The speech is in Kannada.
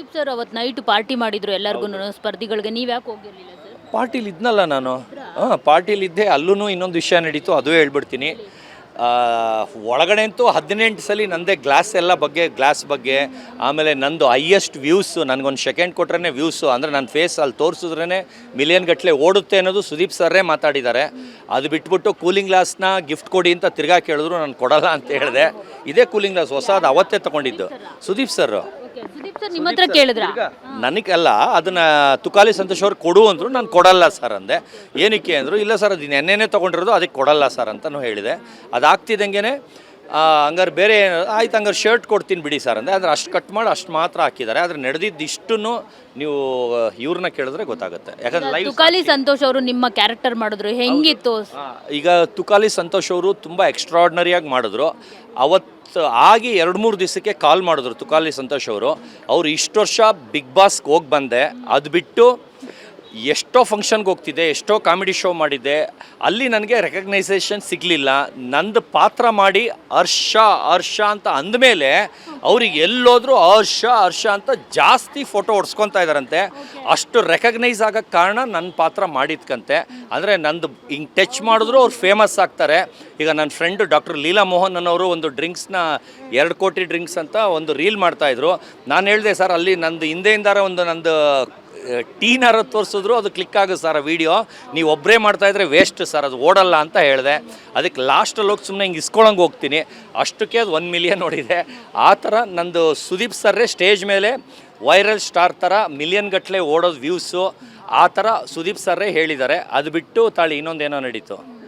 ಸುದೀಪ್ ಸರ್ ಅವತ್ತು ನೈಟ್ ಪಾರ್ಟಿ ಮಾಡಿದ್ರು ಎಲ್ಲರಿಗೂ ಸ್ಪರ್ಧಿಗಳಿಗೆ, ನೀವು ಯಾಕೆ ಹೋಗಿರ್ಲಿಲ್ಲ ಸರ್? ಪಾರ್ಟಿಲಿ ಇದ್ನಲ್ಲ ನಾನು. ಪಾರ್ಟಿಲಿದ್ದೆ. ಅಲ್ಲೂ ಇನ್ನೊಂದು ವಿಷಯ ನಡೀತು, ಅದು ಹೇಳ್ಬಿಡ್ತೀನಿ. ಒಳಗಡೆ ಅಂತೂ 18 ಸಲ ನಂದೇ ಗ್ಲಾಸ್ ಬಗ್ಗೆ ಆಮೇಲೆ ನಂದು ಹೈಯೆಸ್ಟ್ ವ್ಯೂಸು, ನನಗೊಂದು ಸೆಕೆಂಡ್ ಕೊಟ್ರೇ ವ್ಯೂಸು, ಅಂದರೆ ನನ್ನ ಫೇಸ್ ಅಲ್ಲಿ ತೋರಿಸಿದ್ರೇ ಮಿಲಿಯನ್ ಗಟ್ಟಲೆ ಓಡುತ್ತೆ ಅನ್ನೋದು ಸುದೀಪ್ ಸರ್ರೇ ಮಾತಾಡಿದ್ದಾರೆ. ಅದು ಬಿಟ್ಬಿಟ್ಟು ಕೂಲಿಂಗ್ ಗ್ಲಾಸ್ನ ಗಿಫ್ಟ್ ಕೊಡಿ ಅಂತ ತಿರ್ಗಾ ಕೇಳಿದ್ರು, ನಾನು ಕೊಡಲ್ಲ ಅಂತ ಹೇಳಿದೆ. ಇದೇ ಕೂಲಿಂಗ್ ಗ್ಲಾಸ್ ಹೊಸದು ಅವತ್ತೇ ತೊಗೊಂಡಿದ್ದು ಸುದೀಪ್ ಸರ್. ಸುದೀಪ್ ಸರ್ ನಿಮ್ಮ ಹತ್ರ ಕೇಳಿದ್ರ? ನನಗಲ್ಲ, ಅದನ್ನು ತುಕಾಲಿ ಸಂತೋಷ್ ಅವ್ರು ಕೊಡು ಅಂದರು, ನಾನು ಕೊಡಲ್ಲ ಸರ್ ಅಂದೆ. ಏನಕ್ಕೆ ಅಂದರು, ಇಲ್ಲ ಸರ್ ಅದು ನೆನ್ನೆನೇ ತೊಗೊಂಡಿರೋದು, ಅದಕ್ಕೆ ಕೊಡಲ್ಲ ಸರ್ ಅಂತಲೂ ಹೇಳಿದೆ. ಅದಾಗ್ತಿದ್ದಂಗೆ ಹಂಗಾರೆ ಬೇರೆ ಆಯ್ತು, ಹಂಗಾರೆ ಶರ್ಟ್ ಕೊಡ್ತೀನಿ ಬಿಡಿ ಸರ್ ಅಂದೆ. ಆದರೆ ಅಷ್ಟು ಕಟ್ ಮಾಡಿ ಅಷ್ಟು ಮಾತ್ರ ಹಾಕಿದ್ದಾರೆ. ಆದರೆ ನಡೆದಿದ್ದು ಇಷ್ಟನ್ನು ನೀವು ಇವ್ರನ್ನ ಕೇಳಿದ್ರೆ ಗೊತ್ತಾಗುತ್ತೆ. ಯಾಕಂದ್ರೆ ಲೈವ್ ತುಕಾಲಿ ಸಂತೋಷ್ ಅವರು ನಿಮ್ಮ ಕ್ಯಾರೆಕ್ಟರ್ ಮಾಡಿದ್ರು, ಹೆಂಗಿತ್ತು? ಈಗ ತುಕಾಲಿ ಸಂತೋಷ್ ಅವರು ತುಂಬ ಎಕ್ಸ್ಟ್ರಾರ್ಡ್ನರಿಯಾಗಿ ಮಾಡಿದ್ರು. ಅವತ್ತು ಆಗಿ 2-3 ದಿವಸಕ್ಕೆ ಕಾಲ್ ಮಾಡಿದ್ರು ತುಕಾಲಿ ಸಂತೋಷ್ ಅವರು ಇಷ್ಟು ವರ್ಷ ಬಿಗ್ ಬಾಸ್ಗೆ ಹೋಗಿ ಬಂದೆ, ಅದು ಬಿಟ್ಟು ಎಷ್ಟೋ ಫಂಕ್ಷನ್ಗೆ ಹೋಗ್ತಿದ್ದೆ, ಎಷ್ಟೋ ಕಾಮಿಡಿ ಶೋ ಮಾಡಿದ್ದೆ, ಅಲ್ಲಿ ನನಗೆ ರೆಕಗ್ನೈಸೇಷನ್ ಸಿಗಲಿಲ್ಲ. ನಂದು ಪಾತ್ರ ಮಾಡಿ ಹರ್ಷ ಅಂತ ಅಂದಮೇಲೆ ಅವ್ರಿಗೆ ಎಲ್ಲೋದ್ರೂ ಹರ್ಷ ಅಂತ ಜಾಸ್ತಿ ಫೋಟೋ ಹೊಡ್ಸ್ಕೊತಾ ಇದ್ದಾರಂತೆ. ಅಷ್ಟು ರೆಕಗ್ನೈಸ್ ಆಗೋಕ್ಕೆ ಕಾರಣ ನನ್ನ ಪಾತ್ರ ಮಾಡಿದ್ಕಂತೆ. ಅಂದರೆ ನಂದು ಹಿಂಗೆ ಟಚ್ ಮಾಡಿದ್ರು ಅವ್ರು ಫೇಮಸ್ ಆಗ್ತಾರೆ. ಈಗ ನನ್ನ ಫ್ರೆಂಡು ಡಾಕ್ಟರ್ ಲೀಲಾ ಮೋಹನ್ ಅನ್ನೋರು ಒಂದು ಡ್ರಿಂಕ್ಸ್ನ 2 ಕೋಟಿ ಡ್ರಿಂಕ್ಸ್ ಅಂತ ಒಂದು ರೀಲ್ ಮಾಡ್ತಾಯಿದ್ರು. ನಾನು ಹೇಳಿದೆ ಸರ್, ಅಲ್ಲಿ ನಂದು ಹಿಂದೆಯಿಂದಾರ ಒಂದು ನಂದು ಟೀನಾರ ತೋರಿಸಿದ್ರು, ಅದು ಕ್ಲಿಕ್ ಆಗುತ್ತೆ ಸರ್ ಆ ವಿಡಿಯೋ, ನೀವು ಒಬ್ಬರೇ ಮಾಡ್ತಾಯಿದ್ರೆ ವೇಸ್ಟ್ ಸರ್, ಅದು ಓಡಲ್ಲ ಅಂತ ಹೇಳಿದೆ. ಅದಕ್ಕೆ ಲಾಸ್ಟಲ್ಲಿ ಹೋಗಿ ಸುಮ್ಮನೆ ಹಿಂಗೆ ಇಸ್ಕೊಳಂಗೆ ಹೋಗ್ತೀನಿ, ಅಷ್ಟಕ್ಕೆ ಅದು 1 ಮಿಲಿಯನ್ ನೋಡಿದೆ. ಆ ಥರ ನಂದು ಸುದೀಪ್ ಸರ್ರೇ ಸ್ಟೇಜ್ ಮೇಲೆ ವೈರಲ್ ಸ್ಟಾರ್ ಥರ ಮಿಲಿಯನ್ ಗಟ್ಟಲೆ ಓಡೋದು ವ್ಯೂಸು, ಆ ಥರ ಸುದೀಪ್ ಸರ್ರೇ ಹೇಳಿದ್ದಾರೆ. ಅದು ಬಿಟ್ಟು ತಾಳಿ ಇನ್ನೊಂದೇನೋ ನಡೀತು.